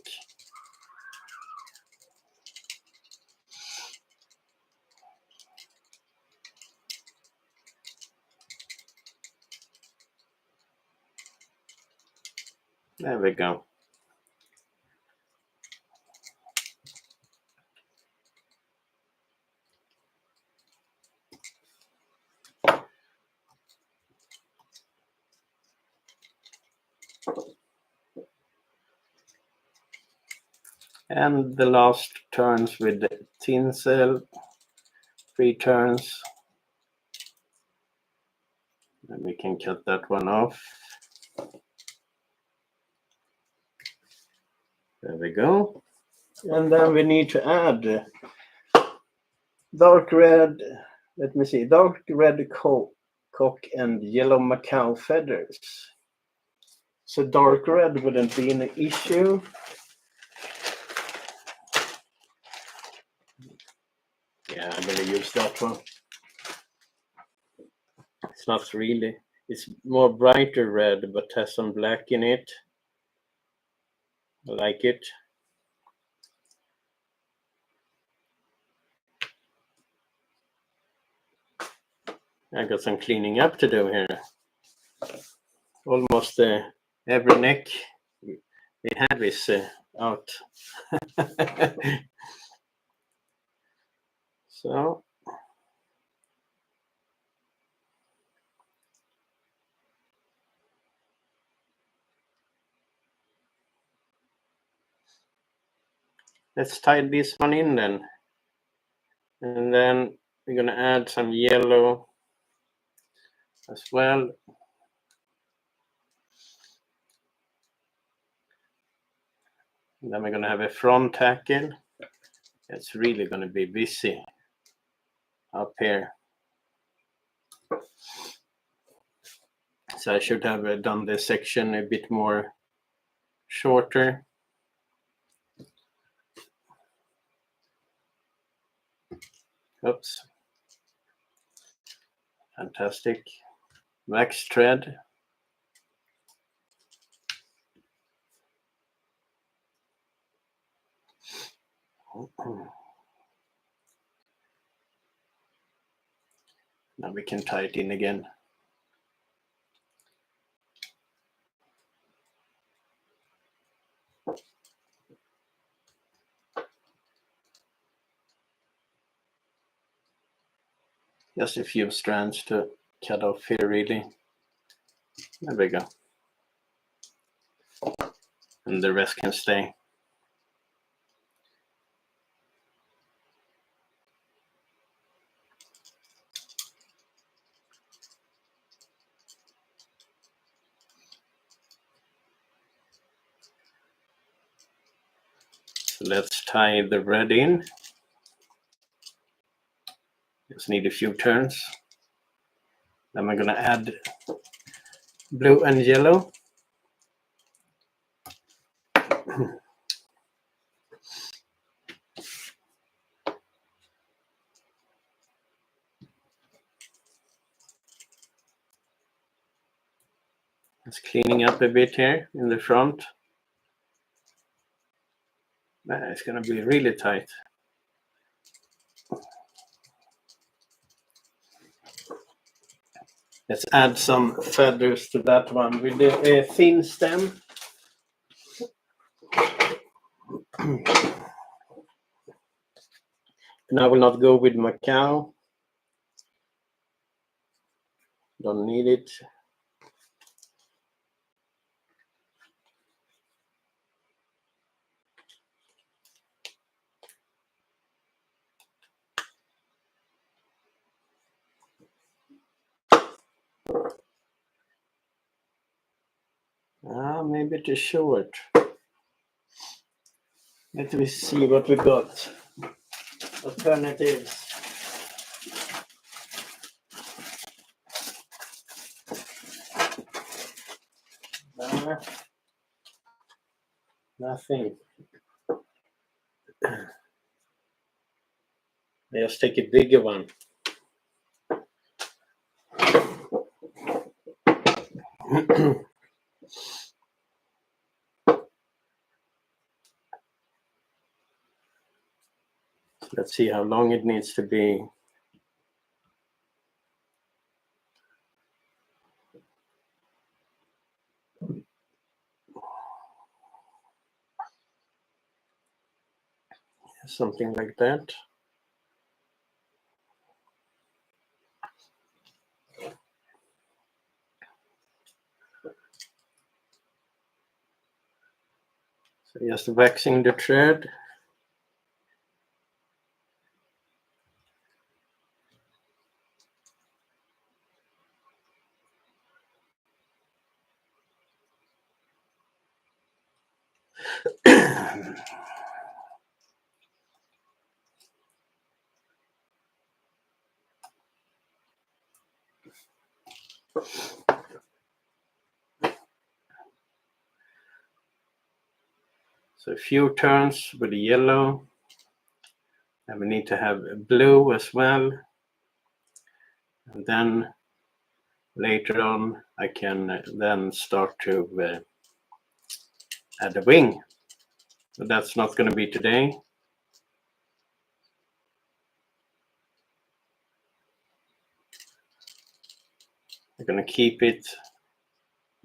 Speaker 1: There we go. And the last turns with the tinsel, 3 turns. And we can cut that one off. There we go. And then we need to add dark red, let me see, dark red cock and yellow macaw feathers. So dark red wouldn't be an issue. Yeah, I'm gonna use that one. It's not really, it's more brighter red, but has some black in it. I like it. I got some cleaning up to do here. Almost every neck we have is out. So let's tie this one in then. And then we're going to add some yellow as well. And then we're going to have a front hackle. It's really going to be busy up here. So I should have done this section a bit more shorter. Oops. Fantastic. Wax thread. Now we can tie it in again. Just a few strands to cut off here, really. There we go. And the rest can stay. So let's tie the red in. Just need a few turns. Then we're going to add blue and yellow. It's cleaning up a bit here in the front. It's going to be really tight. Let's add some feathers to that one with the thin stem. And I will not go with Macau. Don't need it. Maybe too short. Let me see what we got. Alternatives. Nothing. Let's take a bigger one. Let's see how long it needs to be. Something like that. So just waxing the thread. So a few turns with the yellow. And we need to have blue as well. And then later on, I can then start to add the wing. But that's not going to be today. I'm going to keep it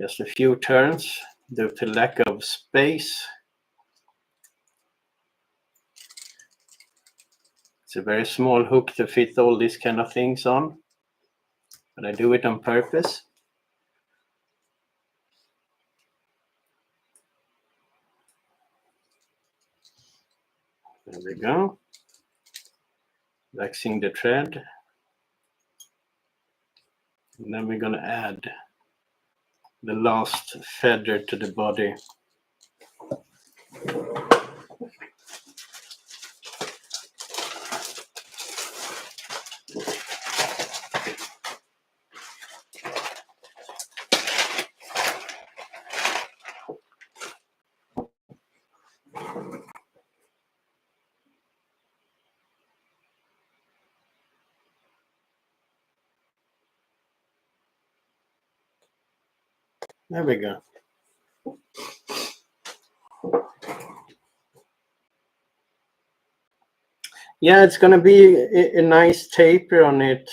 Speaker 1: just a few turns due to lack of space. It's a very small hook to fit all these kind of things on, but I do it on purpose. There we go. Waxing the thread. And then we're going to add the last feather to the body. There we go. Yeah, it's going to be a nice taper on it.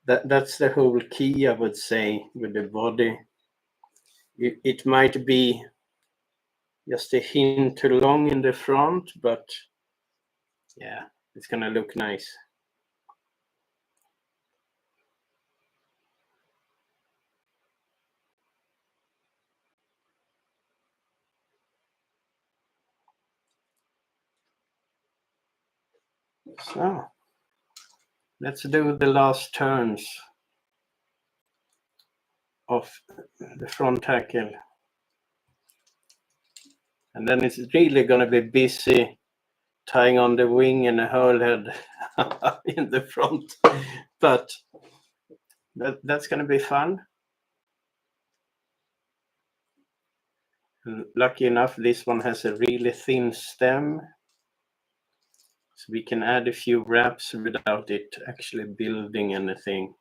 Speaker 1: That's the whole key, I would say, with the body. It might be just a hint too long in the front, but yeah, it's going to look nice. So let's do the last turns of the front hackle. And then it's really going to be busy tying on the wing and a whole head in the front. But that's going to be fun. And lucky enough, this one has a really thin stem. So we can add a few wraps without it actually building anything.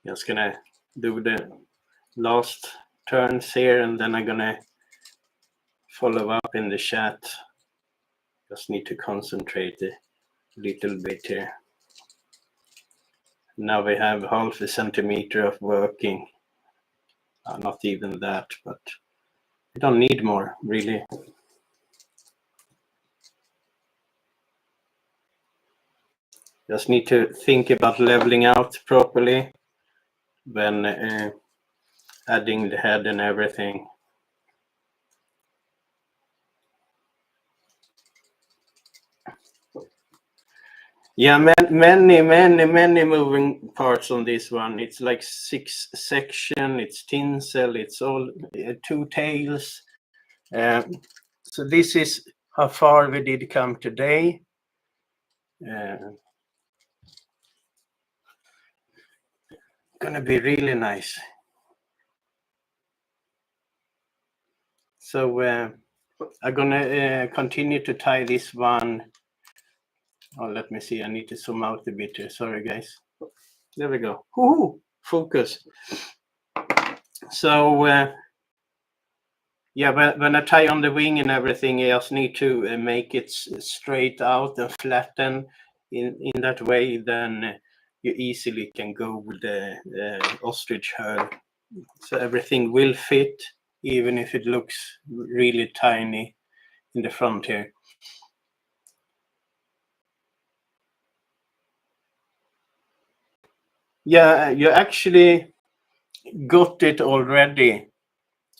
Speaker 1: Just gonna do the last turns here, and then I'm gonna follow up in the chat. Just need to concentrate a little bit here. Now we have 0.5 centimeter of working. Not even that, but we don't need more, really. Just need to think about leveling out properly when adding the head and everything. Yeah, many moving parts on this one. It's like 6 sections, it's tinsel, it's all 2 tails. So this is how far we did come today. Gonna be really nice. So I'm gonna continue to tie this one. Oh, let me see. I need to zoom out a bit here. Sorry, guys. There we go. Woohoo! Focus. So yeah, when I tie on the wing and everything, I just need to make it straight out and flatten in that way. Then you easily can go with the ostrich hair. So everything will fit, even if it looks really tiny in the front here. Yeah, you actually got it already.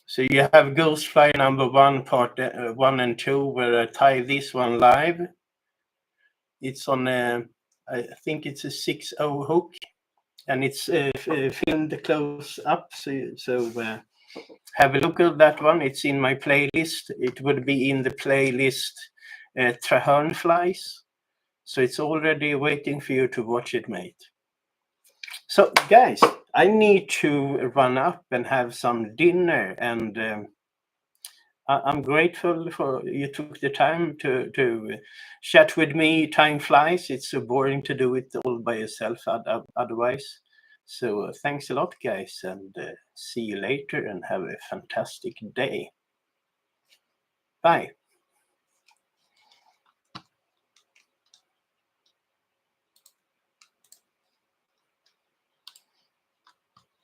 Speaker 1: So you have ghost fly number 1, part 1 and 2, where I tie this one live. It's on I think it's a 6.0 hook, and it's filmed close up. So have a look at that one. It's in my playlist. It would be in the playlist Traherne flies. So it's already waiting for you to watch it, mate. So guys, I need to run up and have some dinner, and I'm grateful for you took the time to chat with me. Time flies. It's so boring to do it all by yourself otherwise. So thanks a lot, guys, and see you later, and have a fantastic day. Bye.